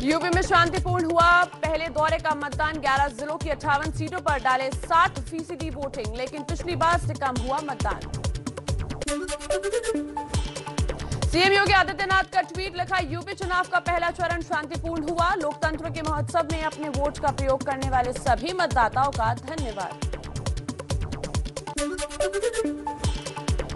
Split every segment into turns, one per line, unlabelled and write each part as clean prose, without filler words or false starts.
UP में शांतिपूर्ण हुआ पहले दौरे का मतदान। 11 जिलों की 58 सीटों पर डाले 60% वोटिंग, लेकिन पिछली बार से कम हुआ मतदान। सीएम योगी आदित्यनाथ का ट्वीट लिखा, यूपी चुनाव का पहला चरण शांतिपूर्ण हुआ। लोकतंत्र के महोत्सव में अपने वोट का प्रयोग करने वाले सभी मतदाताओं का धन्यवाद।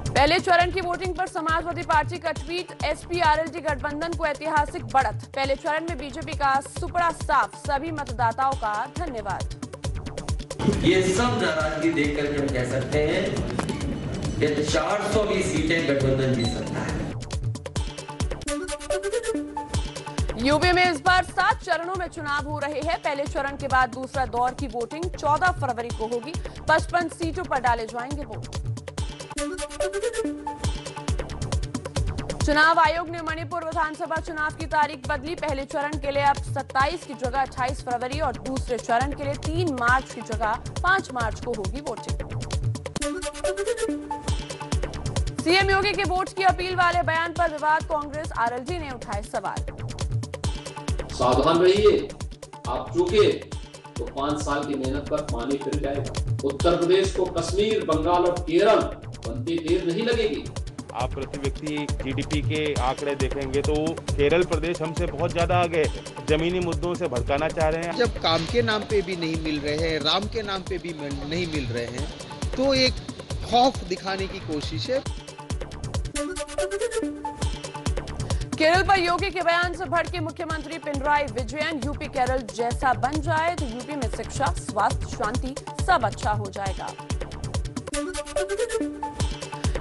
पहले चरण की वोटिंग पर समाजवादी पार्टी का ट्वीट, एसपी आरएलडी गठबंधन को ऐतिहासिक बढ़त। पहले चरण में बीजेपी का सुपड़ा साफ, सभी मतदाताओं का धन्यवाद।
ये सब नाराजगी देखकर हम कह सकते हैं कि 420 सीटें गठबंधन जीत सकता है।
यूपी में इस बार 7 चरणों में चुनाव हो रहे हैं। पहले चरण के बाद दूसरा दौर की वोटिंग 14 फरवरी को होगी। 55 सीटों पर डाले जाएंगे वोट। चुनाव आयोग ने मणिपुर विधानसभा चुनाव की तारीख बदली। पहले चरण के लिए अब 27 की जगह 28 फरवरी और दूसरे चरण के लिए 3 मार्च की जगह 5 मार्च को होगी वोटिंग। सीएम योगी के वोट की अपील वाले बयान पर विवाद, कांग्रेस आरएलडी ने उठाए सवाल।
सावधान रहिए, आप चूके तो 5 साल की मेहनत पर पानी फिर जाएगा। उत्तर प्रदेश को कश्मीर, बंगाल और केरल बनती देर नहीं लगेगी।
आप प्रति व्यक्ति जीडीपी के आंकड़े देखेंगे तो केरल प्रदेश हमसे बहुत ज्यादा आगे जमीनी मुद्दों से भड़काना चाह रहे हैं।
जब काम के नाम पे भी नहीं मिल रहे हैं, राम के नाम पे भी नहीं मिल रहे हैं, तो एक खौफ दिखाने की कोशिश है।
केरल पर योगी के बयान से भड़के मुख्यमंत्री पिनराई विजयन, यूपी केरल जैसा बन जाए तो यूपी में शिक्षा, स्वास्थ्य, शांति सब अच्छा हो जाएगा।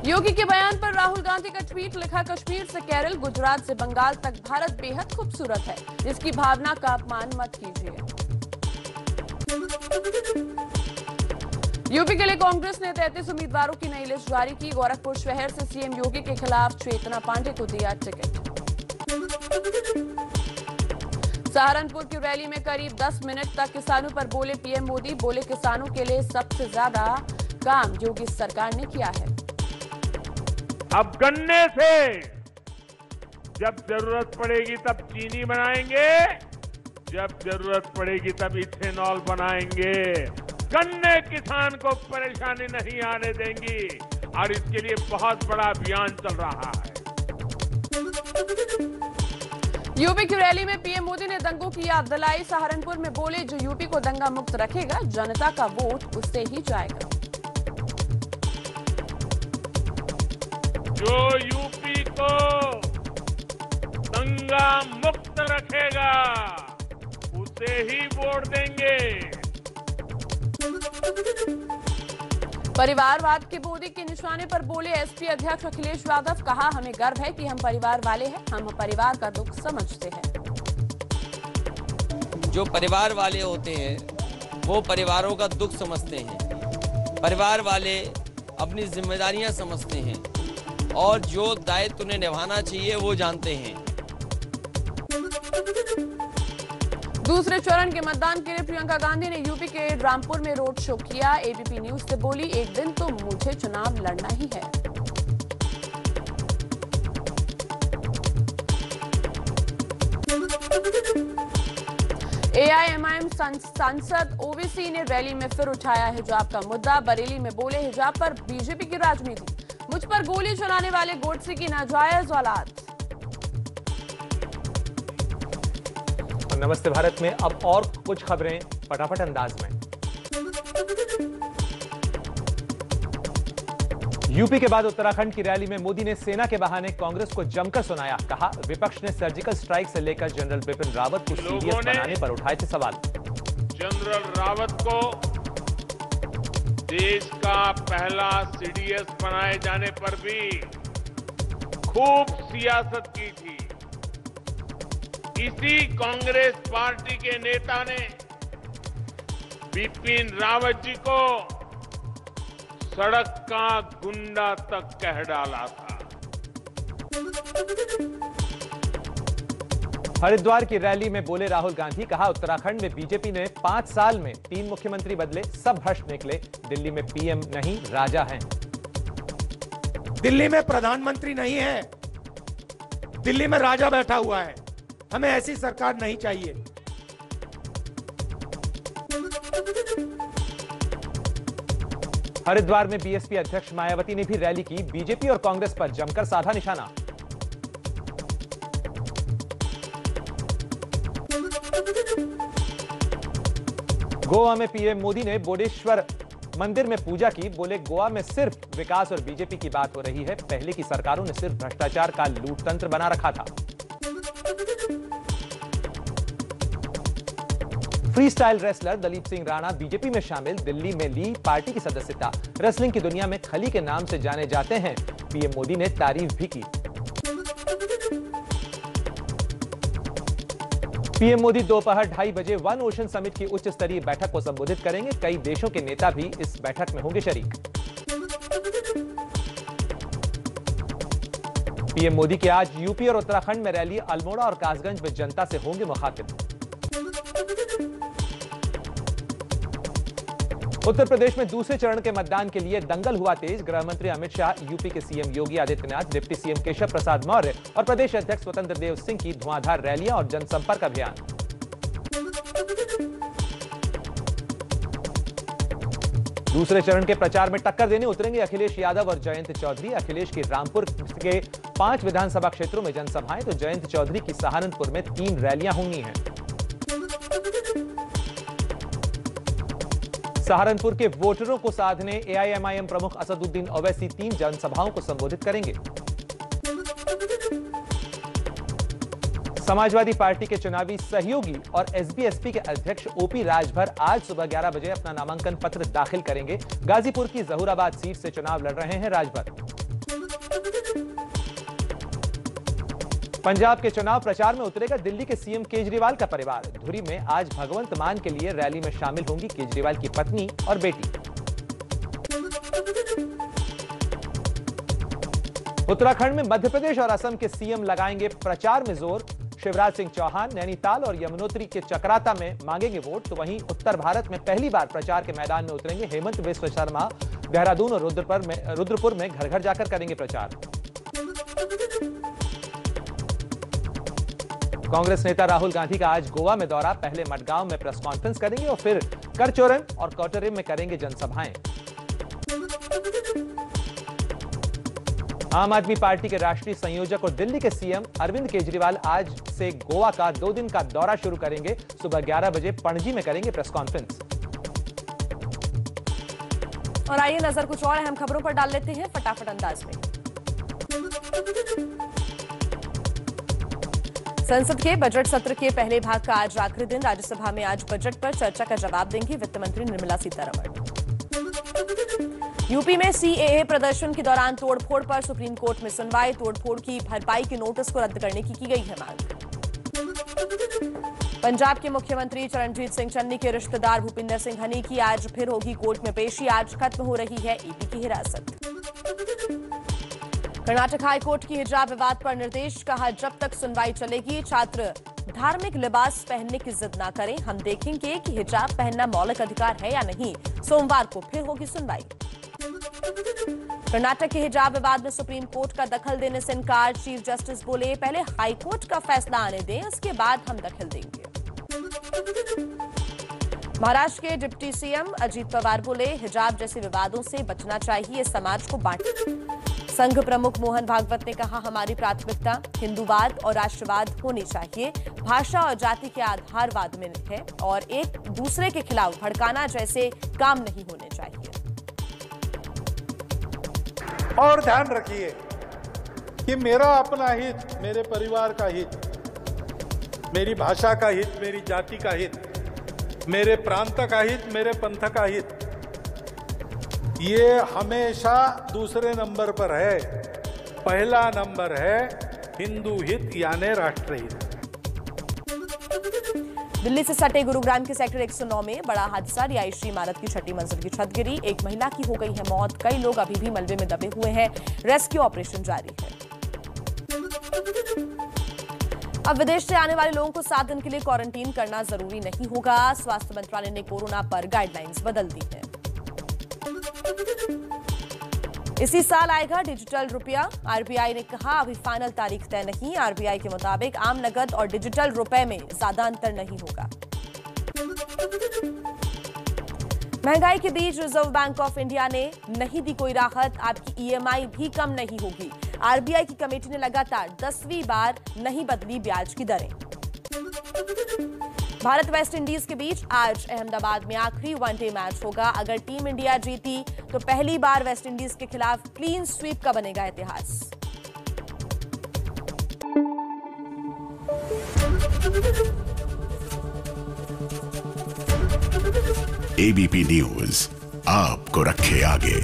योगी के बयान पर राहुल गांधी का ट्वीट लिखा, कश्मीर से केरल, गुजरात से बंगाल तक भारत बेहद खूबसूरत है, इसकी भावना का अपमान मत कीजिए। यूपी के लिए कांग्रेस ने 33 उम्मीदवारों की नई लिस्ट जारी की। गोरखपुर शहर से सीएम योगी के खिलाफ चेतना पांडे को दिया टिकट। सहारनपुर की रैली में करीब 10 मिनट तक किसानों पर बोले पीएम मोदी, बोले किसानों के लिए सबसे ज्यादा काम योगी सरकार ने किया है।
अब गन्ने से जब जरूरत पड़ेगी तब चीनी बनाएंगे, जब जरूरत पड़ेगी तब इथेनॉल बनाएंगे। गन्ने किसान को परेशानी नहीं आने देंगी और इसके लिए बहुत बड़ा अभियान चल रहा है।
यूपी की रैली में पीएम मोदी ने दंगों की याद दिलाई। सहारनपुर में बोले, जो यूपी को दंगा मुक्त रखेगा, जनता का वोट उससे ही जाएगा।
जो यूपी को दंगा मुक्त रखेगा उसे ही वोट देंगे।
परिवारवाद के मोदी के निशाने पर बोले एसपी अध्यक्ष अखिलेश यादव, कहा हमें गर्व है कि हम परिवार वाले हैं, हम परिवार का दुख समझते हैं।
जो परिवार वाले होते हैं वो परिवारों का दुख समझते हैं, परिवार वाले अपनी जिम्मेदारियां समझते हैं और जो दायित्व उन्हें निभाना चाहिए वो जानते हैं।
दूसरे चरण के मतदान के लिए प्रियंका गांधी ने यूपी के रामपुर में रोड शो किया। एबीपी न्यूज से बोली, एक दिन तो मुझे चुनाव लड़ना ही है। एआईएमआईएम सांसद ओवैसी ने रैली में फिर उठाया हिजाब का मुद्दा। बरेली में बोले, हिजाब पर बीजेपी की राजनीति, मुझ पर गोली चलाने वाले गोडसे की नाजायज औलाद।
नमस्ते भारत में अब और कुछ खबरें फटाफट अंदाज में। यूपी के बाद उत्तराखंड की रैली में मोदी ने सेना के बहाने कांग्रेस को जमकर सुनाया। कहा, विपक्ष ने सर्जिकल स्ट्राइक से लेकर जनरल बिपिन रावत को सीडीएस बनाने पर उठाए थे सवाल।
जनरल रावत को देश का पहला सीडीएस बनाए जाने पर भी खूब सियासत की थी। इसी कांग्रेस पार्टी के नेता ने बिपिन रावत जी को सड़क का गुंडा तक कह डाला था।
हरिद्वार की रैली में बोले राहुल गांधी, कहा उत्तराखंड में बीजेपी ने 5 साल में 3 मुख्यमंत्री बदले, सब भ्रष्ट निकले, दिल्ली में पीएम नहीं राजा हैं।
दिल्ली में प्रधानमंत्री नहीं है, दिल्ली में राजा बैठा हुआ है। हमें ऐसी सरकार नहीं चाहिए।
हरिद्वार में बीएसपी अध्यक्ष मायावती ने भी रैली की। बीजेपी और कांग्रेस पर जमकर साधा निशाना। गोवा में पीएम मोदी ने बोडेश्वर मंदिर में पूजा की। बोले, गोवा में सिर्फ विकास और बीजेपी की बात हो रही है। पहले की सरकारों ने सिर्फ भ्रष्टाचार का लूट तंत्र बना रखा था। Freestyle wrestler Dalip Singh Rana BJP में शामिल। दिल्ली में ली पार्टी की सदस्यता। रेसलिंग की दुनिया में खली के नाम से जाने जाते हैं। पीएम मोदी ने तारीफ भी की। पीएम मोदी दोपहर 2:30 बजे वन ओशन समिट की उच्च स्तरीय बैठक को संबोधित करेंगे। कई देशों के नेता भी इस बैठक में होंगे शरीक। पीएम मोदी की आज यूपी और उत्तराखंड में रैली। अल्मोड़ा और कासगंज में जनता से होंगे मुखातिब। उत्तर प्रदेश में दूसरे चरण के मतदान के लिए दंगल हुआ तेज। गृह मंत्री अमित शाह, यूपी के CM Yogi Adityanath, deputy CM Keshav Prasad Maurya और प्रदेश अध्यक्ष स्वतंत्र देव सिंह की धुआंधार रैलियां और जनसंपर्क अभियान। दूसरे चरण के प्रचार में टक्कर देने उतरेंगे अखिलेश यादव और जयंत चौधरी। अखिलेश की रामपुर के 5 विधानसभा क्षेत्रों में जनसभाएं तो जयंत चौधरी की सहारनपुर में 3 रैलियां होंगी हैं। सहारनपुर के वोटरों को साधने एआईएमआईएम प्रमुख असदुद्दीन ओवैसी 3 जनसभाओं को संबोधित करेंगे। समाजवादी पार्टी के चुनावी सहयोगी और एसबीएसपी के अध्यक्ष ओपी राजभर आज सुबह 11 बजे अपना नामांकन पत्र दाखिल करेंगे। गाजीपुर की जहूराबाद सीट से चुनाव लड़ रहे हैं राजभर। पंजाब के चुनाव प्रचार में उतरेगा दिल्ली के सीएम केजरीवाल का परिवार। धुरी में आज भगवंत मान के लिए रैली में शामिल होंगी केजरीवाल की पत्नी और बेटी। उत्तराखंड में मध्य प्रदेश और असम के सीएम लगाएंगे प्रचार में जोर। शिवराज सिंह चौहान नैनीताल और यमुनोत्री के चक्राता में मांगेंगे वोट। तो वहीं उत्तर भारत में पहली बार प्रचार के मैदान में उतरेंगे हेमंत बिस्व शर्मा। देहरादून और रुद्रपुर में घर घर जाकर करेंगे प्रचार। कांग्रेस नेता राहुल गांधी का आज गोवा में दौरा। पहले मडगांव में प्रेस कॉन्फ्रेंस करेंगे और फिर करचोरन और कोटरेम में करेंगे जनसभाएं। आम आदमी पार्टी के राष्ट्रीय संयोजक और दिल्ली के सीएम अरविंद केजरीवाल आज से गोवा का 2 दिन का दौरा शुरू करेंगे। सुबह 11 बजे पणजी में करेंगे प्रेस कॉन्फ्रेंस।
और आइए नजर कुछ और अहम खबरों पर डाल लेते हैं फटाफट अंदाज में। संसद के बजट सत्र के पहले भाग का आज आखिरी दिन। राज्यसभा में आज बजट पर चर्चा का जवाब देंगी वित्त मंत्री निर्मला सीतारमण। यूपी में सीएए प्रदर्शन के दौरान तोड़फोड़ पर सुप्रीम कोर्ट में सुनवाई। तोड़फोड़ की भरपाई के नोटिस को रद्द करने की गई है मांग। पंजाब के मुख्यमंत्री चरणजीत सिंह चन्नी के रिश्तेदार भूपिंदर सिंह हनी की आज फिर होगी कोर्ट में पेशी। आज खत्म हो रही है ईडी की हिरासत। कर्नाटक हाईकोर्ट की हिजाब विवाद पर निर्देश। कहा, जब तक सुनवाई चलेगी छात्र धार्मिक लिबास पहनने की जिद न करें। हम देखेंगे कि हिजाब पहनना मौलिक अधिकार है या नहीं। सोमवार को फिर होगी सुनवाई। कर्नाटक के हिजाब विवाद में सुप्रीम कोर्ट का दखल देने से इनकार। चीफ जस्टिस बोले, पहले हाईकोर्ट का फैसला आने दें, उसके बाद हम दखल देंगे। महाराष्ट्र के डिप्टी सीएम अजीत पवार बोले, हिजाब जैसे विवादों से बचना चाहिए, समाज को बांट। संघ प्रमुख मोहन भागवत ने कहा, हमारी प्राथमिकता हिंदूवाद और राष्ट्रवाद होनी चाहिए। भाषा और जाति के आधारवाद में है और एक दूसरे के खिलाफ भड़काना जैसे काम नहीं होने चाहिए।
और ध्यान रखिए कि मेरा अपना हित, मेरे परिवार का हित, मेरी भाषा का हित, मेरी जाति का हित, मेरे प्रांत का हित, मेरे पंथ का हित, ये हमेशा दूसरे नंबर पर है। पहला नंबर है हिंदू हित यानी राष्ट्र हित।
दिल्ली से सटे गुरुग्राम के सेक्टर 109 में बड़ा हादसा। रिहायशी इमारत की 6ठी मंजिल की छत गिरी। एक महिला की हो गई है मौत। कई लोग अभी भी मलबे में दबे हुए हैं। रेस्क्यू ऑपरेशन जारी है। अब विदेश से आने वाले लोगों को 7 दिन के लिए क्वारंटीन करना जरूरी नहीं होगा। स्वास्थ्य मंत्रालय ने कोरोना पर गाइडलाइंस बदल दी है। इसी साल आएगा डिजिटल रुपया। आरबीआई ने कहा अभी फाइनल तारीख तय नहीं। आरबीआई के मुताबिक आम नगद और डिजिटल रुपए में ज्यादा अंतर नहीं होगा। महंगाई के बीच रिजर्व बैंक ऑफ इंडिया ने नहीं दी कोई राहत। आपकी ईएमआई भी कम नहीं होगी। आरबीआई की कमेटी ने लगातार 10वीं बार नहीं बदली ब्याज की दरें। भारत वेस्ट इंडीज के बीच आज अहमदाबाद में आखिरी वनडे मैच होगा। अगर टीम इंडिया जीती तो पहली बार वेस्ट इंडीज के खिलाफ क्लीन स्वीप का बनेगा इतिहास।
एबीपी न्यूज आपको रखे आगे।